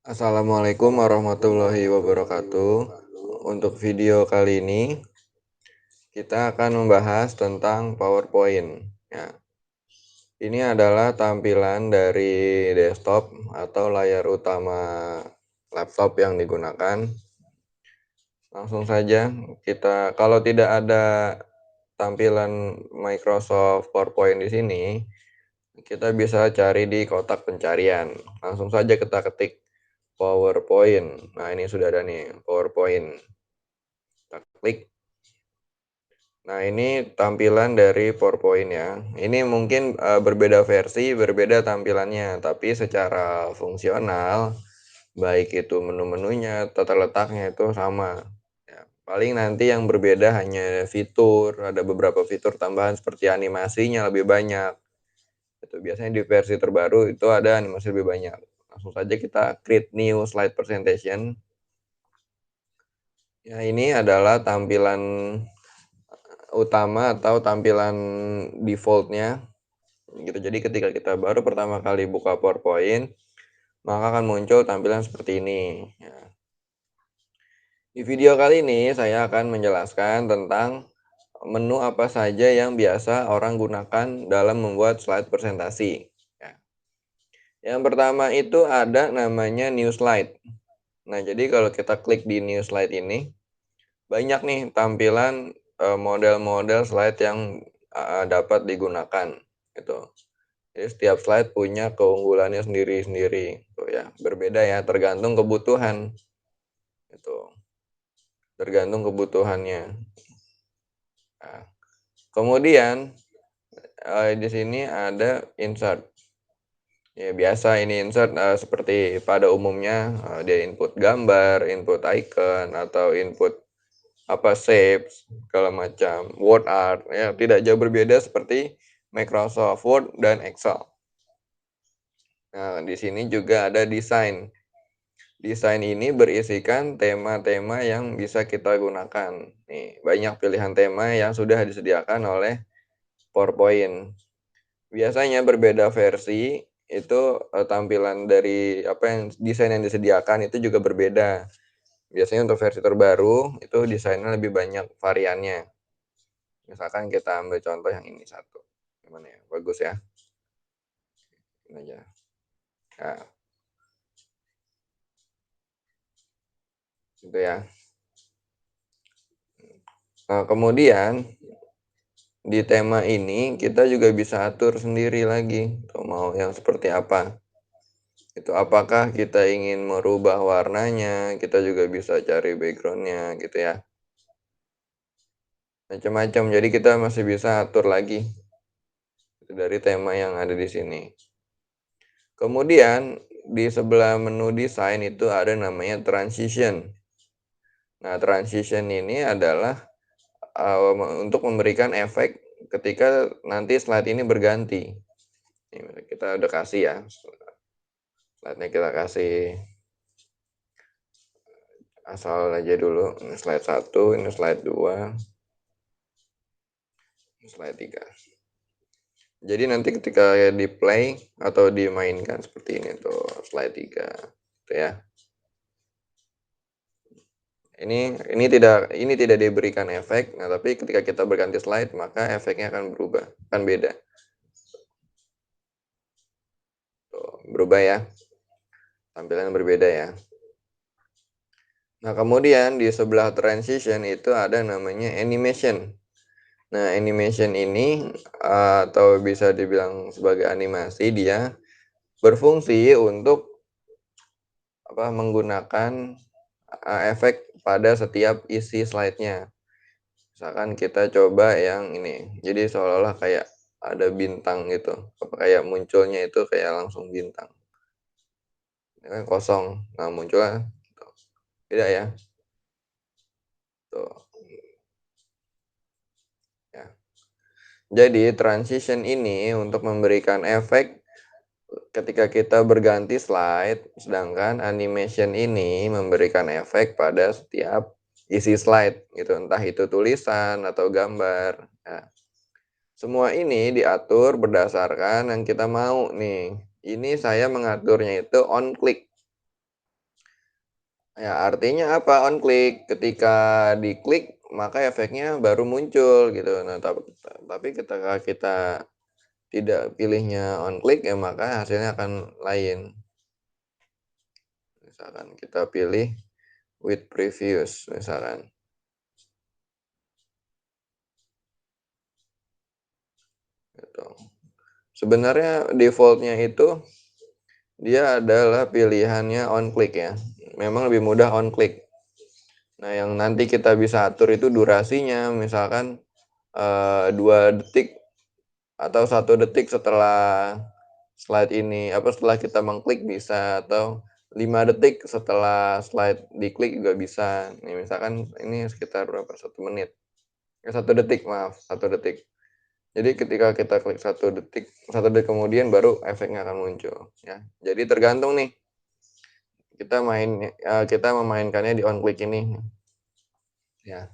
Assalamualaikum warahmatullahi wabarakatuh. Untuk video kali ini, kita akan membahas tentang PowerPoint. Ya, ini adalah tampilan dari desktop atau layar utama laptop yang digunakan. Langsung saja kalau tidak ada tampilan Microsoft PowerPoint di sini, kita bisa cari di kotak pencarian. Langsung saja kita ketik PowerPoint. Nah, ini sudah ada nih, PowerPoint. Kita klik. Nah, ini tampilan dari PowerPoint ya. Ini mungkin berbeda versi, berbeda tampilannya, tapi secara fungsional, baik itu menu-menunya, tata letaknya itu sama. Ya, paling nanti yang berbeda hanya fitur, ada beberapa fitur tambahan seperti animasinya lebih banyak. Itu biasanya di versi terbaru itu ada animasi lebih banyak. Langsung saja kita create new slide presentation. Ya, ini adalah tampilan utama atau tampilan defaultnya gitu. Jadi ketika kita baru pertama kali buka PowerPoint, maka akan muncul tampilan seperti ini ya. Di video kali ini saya akan menjelaskan tentang menu apa saja yang biasa orang gunakan dalam membuat slide presentasi ya. Yang pertama itu ada namanya new slide. Nah, jadi kalau kita klik di new slide ini, banyak nih tampilan model-model slide yang dapat digunakan gitu. Jadi setiap slide punya keunggulannya sendiri-sendiri tuh ya, berbeda ya tergantung kebutuhan, gitu, tergantung kebutuhannya. Nah, kemudian, di sini ada insert. Ya biasa ini insert, seperti pada umumnya, dia input gambar, input icon, atau input shapes, segala macam, word art, ya tidak jauh berbeda seperti Microsoft Word dan Excel. Nah, di sini juga ada desain. Desain ini berisikan tema-tema yang bisa kita gunakan. Nih, banyak pilihan tema yang sudah disediakan oleh PowerPoint. Biasanya berbeda versi, itu tampilan dari desain yang disediakan itu juga berbeda. Biasanya untuk versi terbaru, itu desainnya lebih banyak variannya. Misalkan kita ambil contoh yang ini satu. Gimana ya? Bagus ya? Ini aja. Nah, gitu ya. Nah, kemudian di tema ini kita juga bisa atur sendiri lagi, tuh mau yang seperti apa. Itu apakah kita ingin merubah warnanya, kita juga bisa cari backgroundnya gitu ya. Macam-macam, jadi kita masih bisa atur lagi dari tema yang ada di sini. Kemudian di sebelah menu desain itu ada namanya transition. Nah, transition ini adalah untuk memberikan efek ketika nanti slide ini berganti. Ini kita udah kasih ya, slide-nya kita kasih asal aja dulu. Ini slide 1, ini slide 2, ini slide 3. Jadi nanti ketika di play atau dimainkan seperti ini tuh slide 3 gitu ya. Ini tidak diberikan efek. Nah, tapi ketika kita berganti slide maka efeknya akan berubah, akan beda. Tuh, berubah ya. Tampilan berbeda ya. Nah, kemudian di sebelah transition itu ada namanya animation. Nah, animation ini atau bisa dibilang sebagai animasi, dia berfungsi untuk menggunakan efek pada setiap isi slide-nya. Misalkan kita coba yang ini, jadi seolah-olah kayak ada bintang gitu, kayak munculnya itu kayak langsung bintang. Ini kan kosong, nah munculnya tuh, beda ya, tuh ya. Jadi transition ini untuk memberikan efek ketika kita berganti slide, sedangkan animation ini memberikan efek pada setiap isi slide gitu, entah itu tulisan atau gambar. Nah, semua ini diatur berdasarkan yang kita mau nih. Ini saya mengaturnya itu on click. Ya, artinya apa? On click. Ketika diklik, maka efeknya baru muncul gitu. Nah, tapi ketika kita tidak pilihnya on click, ya maka hasilnya akan lain. Misalkan kita pilih with previous misalkan, gitu. Sebenarnya default-nya itu dia adalah pilihannya on click ya. Memang lebih mudah on click. Nah, yang nanti kita bisa atur itu durasinya, misalkan 2 detik atau 1 detik setelah slide ini, setelah kita mengklik bisa, atau 5 detik setelah slide diklik juga bisa. Nih misalkan ini sekitar berapa, 1 menit, 1 detik maaf, 1 detik. Jadi ketika kita klik 1 detik, 1 detik kemudian baru efeknya akan muncul, ya. Jadi tergantung nih, kita memainkannya di on click ini, ya.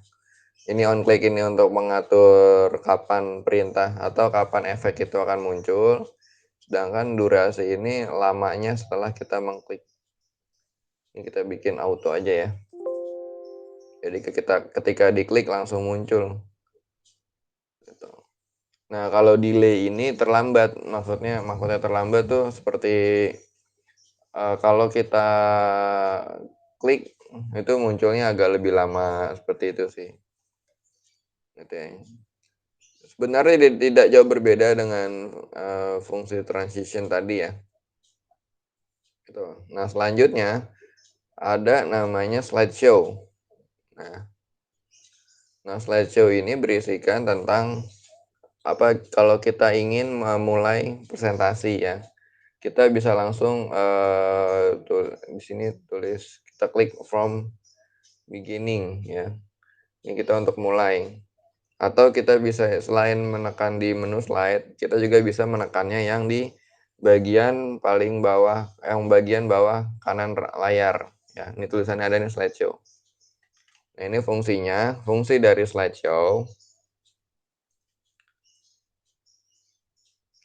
Ini on click ini untuk mengatur kapan perintah atau kapan efek itu akan muncul, sedangkan durasi ini lamanya setelah kita mengklik. Ini kita bikin auto aja ya. Jadi ketika diklik langsung muncul, gitu. Nah, kalau delay ini terlambat, maksudnya terlambat tuh seperti, kalau kita klik, itu munculnya agak lebih lama, seperti itu sih, gitu ya. Sebenarnya tidak jauh berbeda dengan, fungsi transition tadi ya, gitu. Nah, selanjutnya ada namanya slideshow. Nah slideshow ini berisikan tentang kalau kita ingin memulai presentasi ya, kita bisa langsung, di sini tulis, kita klik from beginning ya, ini kita untuk mulai. Atau kita bisa selain menekan di menu slide, kita juga bisa menekannya yang di bagian bawah kanan layar, ya. Ini tulisannya ada nih slideshow. Nah, ini fungsi dari slideshow.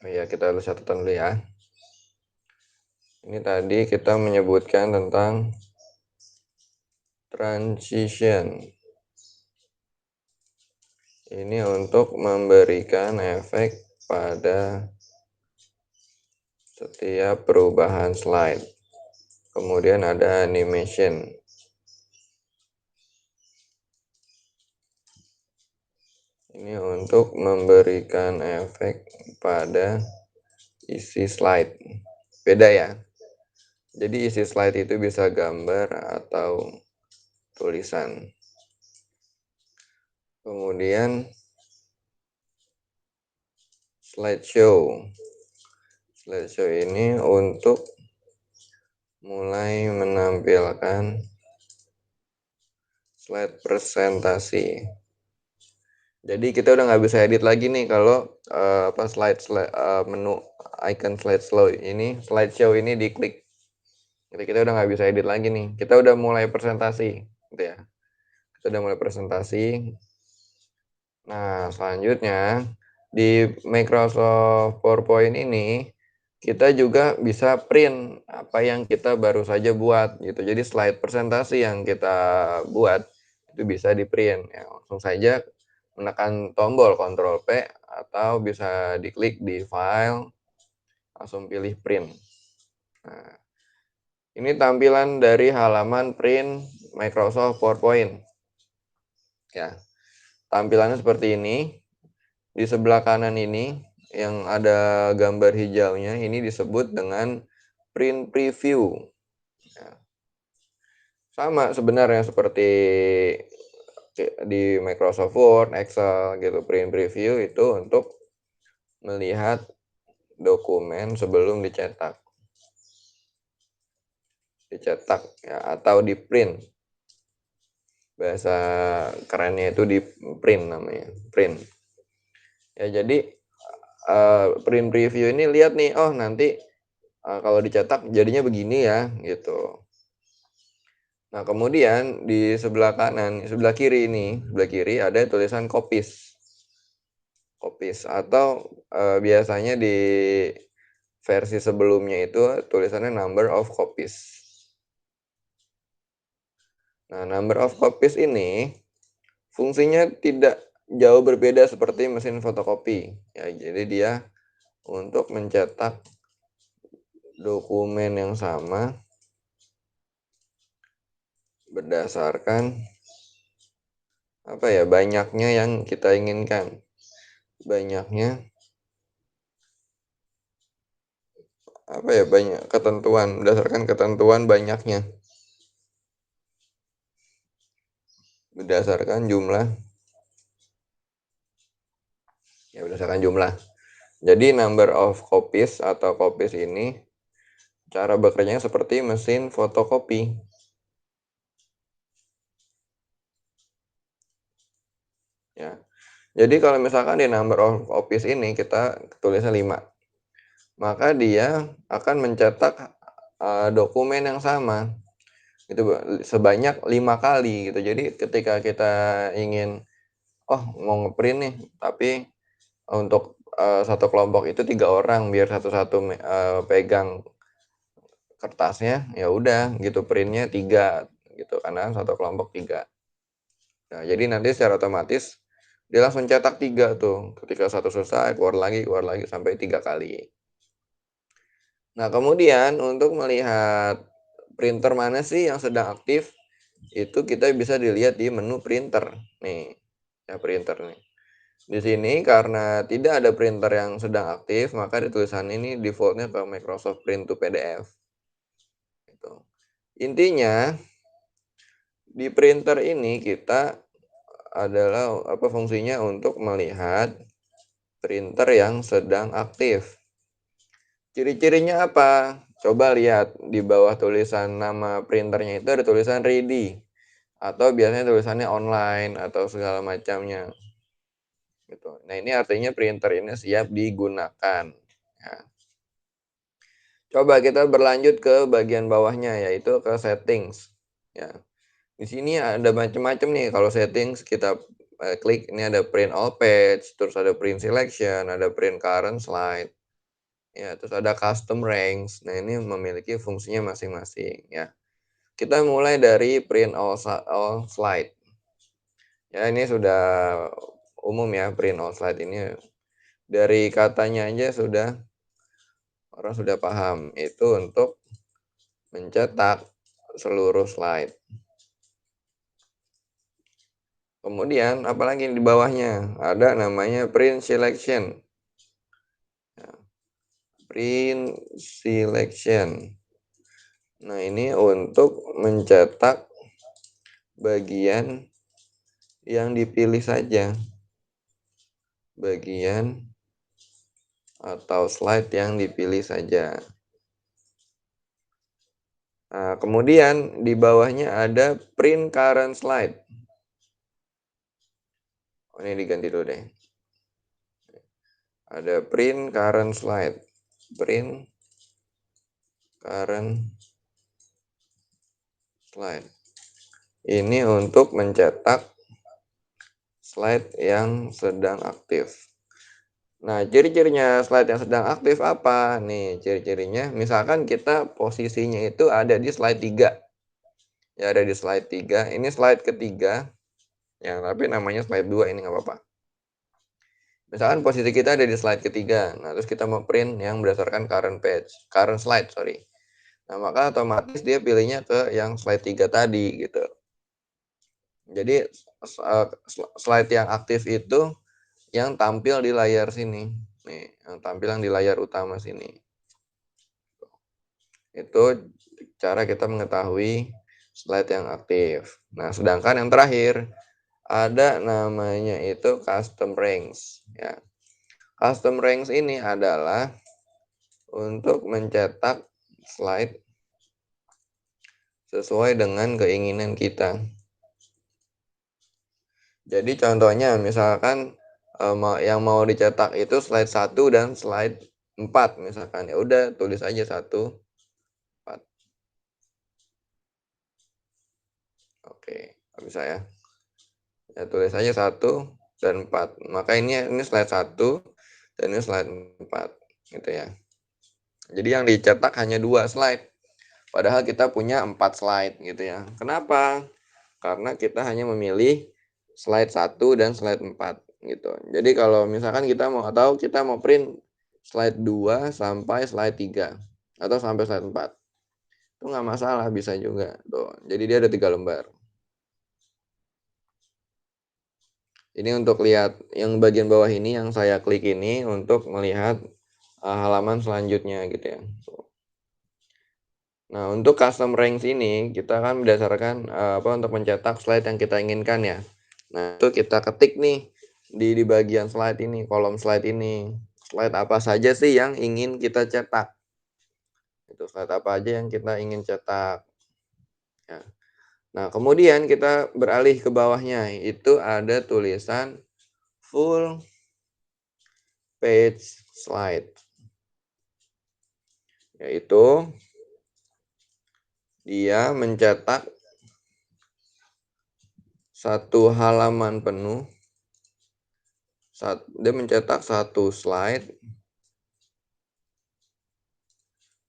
Oh ya, kita tulis catatan dulu ya. Ini tadi kita menyebutkan tentang transition. Ini untuk memberikan efek pada setiap perubahan slide. Kemudian ada animation. Ini untuk memberikan efek pada isi slide. Beda ya. Jadi isi slide itu bisa gambar atau tulisan. Kemudian slideshow. Slideshow ini untuk mulai menampilkan slide presentasi. Jadi kita udah nggak bisa edit lagi nih kalau menu icon slideshow ini diklik. Jadi kita udah nggak bisa edit lagi nih. Kita udah mulai presentasi, gitu ya. Kita udah mulai presentasi. Nah, selanjutnya di Microsoft PowerPoint ini kita juga bisa print apa yang kita baru saja buat gitu. Jadi slide presentasi yang kita buat itu bisa di-print ya. Langsung saja menekan tombol Ctrl P atau bisa diklik di file, langsung pilih print. Nah, ini tampilan dari halaman print Microsoft PowerPoint. Ya, tampilannya seperti ini. Di sebelah kanan ini yang ada gambar hijaunya ini disebut dengan print preview. Ya, sama sebenarnya seperti di Microsoft Word, Excel gitu. Print preview itu untuk melihat dokumen sebelum dicetak ya, atau di print. Bahasa kerennya itu di print namanya, print. Ya, jadi print preview ini lihat nih, oh nanti kalau dicetak jadinya begini ya, gitu. Nah, kemudian di sebelah kiri ada tulisan copies atau biasanya di versi sebelumnya itu tulisannya number of copies. Nah, number of copies ini fungsinya tidak jauh berbeda seperti mesin fotokopi. Ya, jadi dia untuk mencetak dokumen yang sama berdasarkan apa ya, banyaknya yang kita inginkan. Banyaknya apa ya, banyak ketentuan, berdasarkan ketentuan banyaknya. Berdasarkan jumlah, ya berdasarkan jumlah. Jadi number of copies atau copies ini cara bekerjanya seperti mesin fotokopi. Ya. Jadi kalau misalkan di number of copies ini kita tulisnya 5, maka dia akan mencetak dokumen yang sama gitu sebanyak 5 kali gitu. Jadi ketika kita ingin, oh mau ngeprint nih, tapi untuk satu kelompok itu 3 orang biar satu-satu pegang kertasnya, ya udah gitu printnya 3 gitu karena satu kelompok 3. Nah, jadi nanti secara otomatis dia langsung cetak 3 tuh, ketika satu selesai keluar lagi sampai 3 kali. Nah, kemudian untuk melihat printer mana sih yang sedang aktif, itu kita bisa dilihat di menu printer. Nih, ya printer nih. Di sini karena tidak ada printer yang sedang aktif, maka di tulisan ini defaultnya ke Microsoft Print to PDF. Gitu. Intinya di printer ini kita adalah apa fungsinya untuk melihat printer yang sedang aktif. Ciri-cirinya apa? Coba lihat di bawah tulisan nama printernya itu ada tulisan ready atau biasanya tulisannya online atau segala macamnya gitu. Nah, ini artinya printer ini siap digunakan. Ya. Coba kita berlanjut ke bagian bawahnya yaitu ke settings. Ya. Di sini ada macam-macam nih kalau settings kita klik ini ada print all page, terus ada print selection, ada print current slide. Ya, terus ada custom ranks. Nah, ini memiliki fungsinya masing-masing ya. Kita mulai dari print all slide. Ya, ini sudah umum ya print all slide ini. Dari katanya aja orang sudah paham. Itu untuk mencetak seluruh slide. Kemudian apalagi di bawahnya ada namanya print selection. Ya, print selection. Nah, ini untuk mencetak bagian yang dipilih saja. Bagian atau slide yang dipilih saja. Nah, kemudian di bawahnya ada print current slide. Oh, ini diganti dulu deh. Ada print current slide. Print current slide. Ini untuk mencetak slide yang sedang aktif. Nah, ciri-cirinya slide yang sedang aktif apa? Nih, ciri-cirinya misalkan kita posisinya itu ada di slide 3. Ya, ada di slide 3. Ini slide ketiga. Ya, tapi namanya slide 2 ini nggak apa-apa. Misalkan posisi kita ada di slide ketiga. Nah, terus kita mau print yang berdasarkan current slide, sorry. Nah, maka otomatis dia pilihnya ke yang slide 3 tadi gitu. Jadi slide yang aktif itu yang tampil di layar sini. Nih, yang tampil di layar utama sini. Itu cara kita mengetahui slide yang aktif. Nah, sedangkan yang terakhir ada namanya itu custom ranks ya. Custom ranks ini adalah untuk mencetak slide sesuai dengan keinginan kita. Jadi contohnya misalkan yang mau dicetak itu slide 1 dan slide 4 misalkan. Ya udah tulis aja 1, 4. Oke, bisa ya. Ya tulis aja 1 dan 4. Maka ini slide 1 dan ini slide 4 gitu ya. Jadi yang dicetak hanya 2 slide. Padahal kita punya 4 slide gitu ya. Kenapa? karena kita hanya memilih slide 1 dan slide 4 gitu. Jadi kalau misalkan kita mau print slide 2 sampai slide 3 atau sampai slide 4, itu nggak masalah, bisa juga tuh. Jadi dia ada 3 lembar. Ini untuk lihat yang bagian bawah ini yang saya klik ini untuk melihat, halaman selanjutnya gitu ya. Nah, untuk custom ranks ini kita kan berdasarkan, untuk mencetak slide yang kita inginkan ya. Nah, itu kita ketik nih di bagian slide ini, kolom slide ini. Slide apa saja sih yang ingin kita cetak. Itu slide apa aja yang kita ingin cetak, ya. Nah, kemudian kita beralih ke bawahnya, itu ada tulisan full page slide. Yaitu dia mencetak satu halaman penuh, dia mencetak satu slide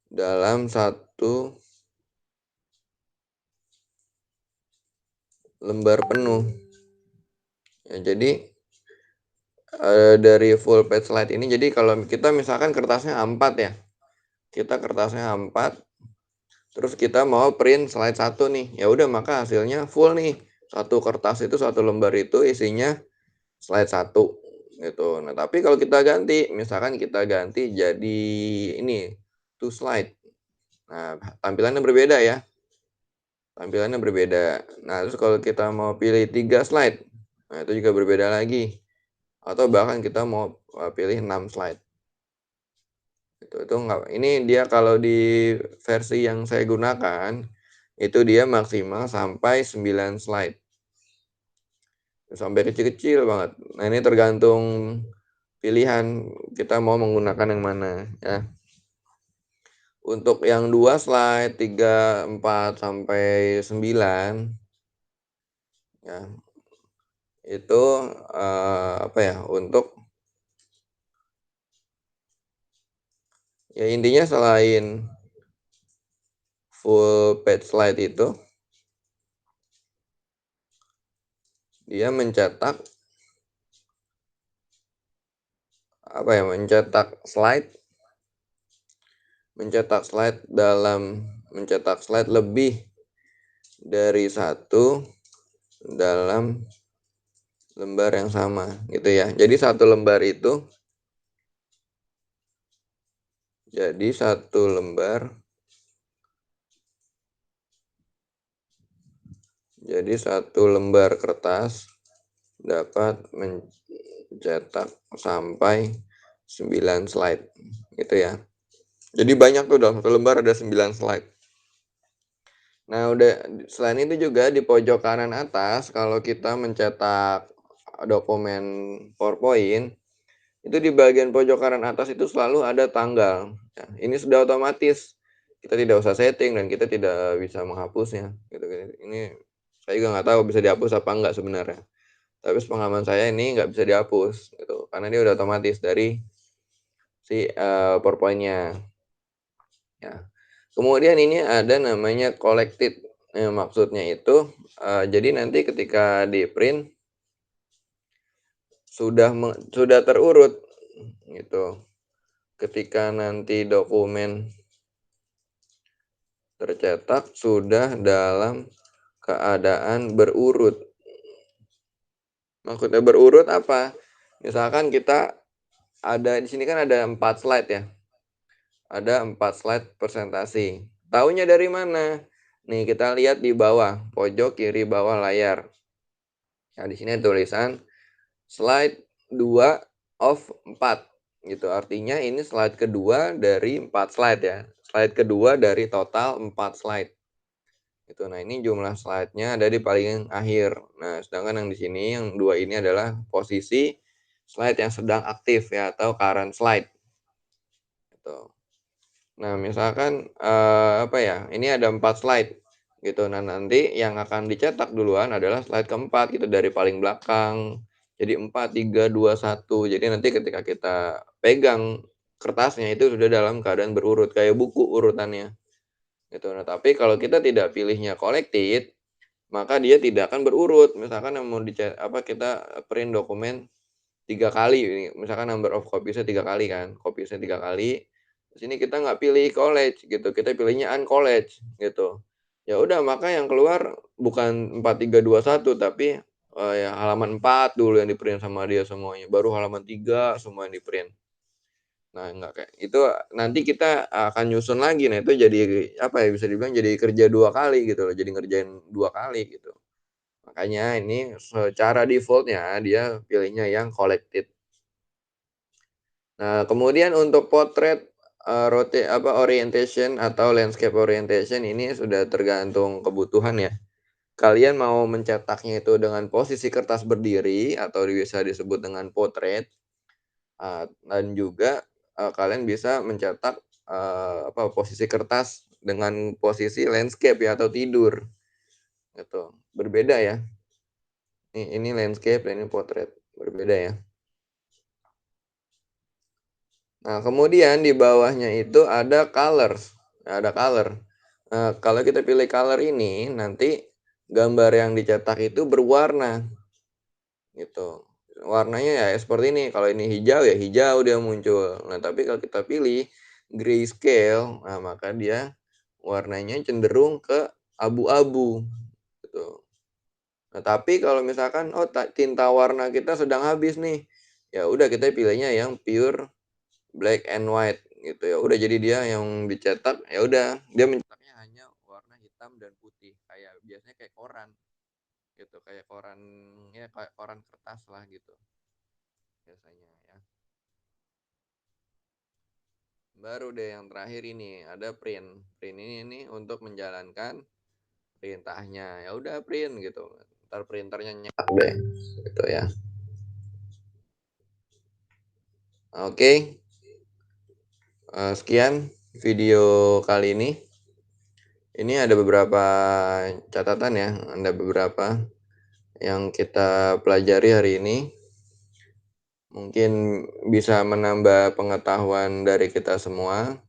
dalam satu lembar penuh. Ya, jadi dari full page slide ini, jadi kalau kita misalkan kertasnya A4 ya, kita kertasnya A4, terus kita mau print slide 1 nih, ya udah maka hasilnya full nih. Satu kertas itu, satu lembar itu isinya slide 1 gitu. Nah, tapi kalau kita ganti, misalkan kita ganti jadi ini, 2 slide. Nah, tampilannya berbeda ya. Tampilannya berbeda. Nah, terus kalau kita mau pilih 3 slide, nah itu juga berbeda lagi. Atau bahkan kita mau pilih 6 slide. Itu enggak, ini dia kalau di versi yang saya gunakan, itu dia maksimal sampai 9 slide. Sampai kecil-kecil banget. Nah, ini tergantung pilihan kita mau menggunakan yang mana ya. Untuk yang 2 slide, 3, 4, sampai 9 ya, itu, untuk ya intinya selain full page slide itu, dia mencetak mencetak slide lebih dari satu dalam lembar yang sama gitu ya. Jadi satu lembar kertas dapat mencetak sampai 9 slide gitu ya. Jadi banyak tuh, dalam satu lembar ada 9 slide. Nah, selain itu juga di pojok kanan atas kalau kita mencetak dokumen PowerPoint, itu di bagian pojok kanan atas itu selalu ada tanggal. Ya, ini sudah otomatis. Kita tidak usah setting dan kita tidak bisa menghapusnya gitu. Ini saya juga nggak tahu bisa dihapus apa enggak sebenarnya. Tapi sepengalaman saya ini nggak bisa dihapus gitu, karena dia udah otomatis dari si PowerPoint-nya. Ya. Kemudian ini ada namanya collected. Maksudnya itu jadi nanti ketika di print sudah terurut gitu. Ketika nanti dokumen tercetak sudah dalam keadaan berurut. Maksudnya berurut apa? Misalkan kita di sini kan ada 4 slide ya. Ada 4 slide presentasi. Taunya dari mana? Nih kita lihat di bawah, pojok kiri bawah layar. Nah, di sini ada tulisan slide 2 of 4 gitu. Artinya ini slide kedua dari 4 slide ya. Slide kedua dari total 4 slide. Gitu. Nah, ini jumlah slide-nya ada di paling akhir. Nah, sedangkan yang di sini yang 2 ini adalah posisi slide yang sedang aktif ya, atau current slide. Gitu. Nah, misalkan ini ada 4 slide gitu. Nah, nanti yang akan dicetak duluan adalah slide keempat gitu, dari paling belakang. Jadi 4, 3, 2, 1. Jadi nanti ketika kita pegang kertasnya itu sudah dalam keadaan berurut kayak buku urutannya gitu. Nah, tapi kalau kita tidak pilihnya collected, maka dia tidak akan berurut. Misalkan yang mau kita print dokumen 3 kali ini, misalkan number of copies-nya 3 kali kan, copies-nya 3 kali, di sini kita nggak pilih college gitu, kita pilihnya uncollege gitu. Ya udah maka yang keluar bukan 4321 tapi, ya halaman 4 dulu yang di-print sama dia semuanya, baru halaman 3 semua yang di-print. Nah nggak kayak itu nanti kita akan nyusun lagi, nah itu jadi apa ya, bisa dibilang jadi kerja 2 kali gitu loh, jadi ngerjain 2 kali gitu. Makanya ini secara default-nya dia pilihnya yang collected. Nah, kemudian untuk potret, orientation atau landscape orientation ini sudah tergantung kebutuhan ya. Kalian mau mencetaknya itu dengan posisi kertas berdiri atau bisa disebut dengan potret, dan juga, kalian bisa mencetak, posisi kertas dengan posisi landscape ya atau tidur, gitu. Berbeda ya, ini landscape dan ini potret, berbeda ya. Nah, kemudian di bawahnya itu ada colors, ada color. Kalau kita pilih color ini, nanti gambar yang dicetak itu berwarna, gitu. Warnanya ya seperti ini, kalau ini hijau, ya hijau dia muncul. Nah, tapi kalau kita pilih grayscale, nah maka dia warnanya cenderung ke abu-abu, gitu. Nah, tapi kalau misalkan, oh tinta warna kita sedang habis nih, ya udah kita pilihnya yang pure black and white gitu ya. Udah jadi dia yang dicetak, ya udah dia mencetaknya hanya warna hitam dan putih, kayak biasanya kayak koran gitu, kayak koran ya kayak koran kertas lah gitu biasanya ya. Baru deh yang terakhir ini ada print. Print ini untuk menjalankan perintahnya. Ya udah print gitu. Ntar printernya nyetak deh gitu ya. Oke, sekian video kali ini. Ini ada beberapa catatan ya, ada beberapa yang kita pelajari hari ini. Mungkin bisa menambah pengetahuan dari kita semua.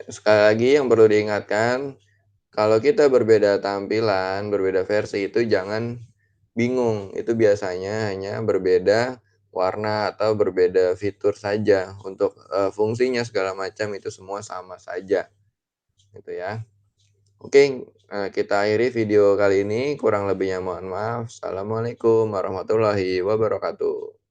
Sekali lagi yang perlu diingatkan, kalau kita berbeda tampilan, berbeda versi itu jangan bingung. Itu biasanya hanya berbeda warna atau berbeda fitur saja. Untuk, fungsinya segala macam itu semua sama saja, gitu ya. Oke, kita akhiri video kali ini, kurang lebihnya mohon maaf. Assalamualaikum warahmatullahi wabarakatuh.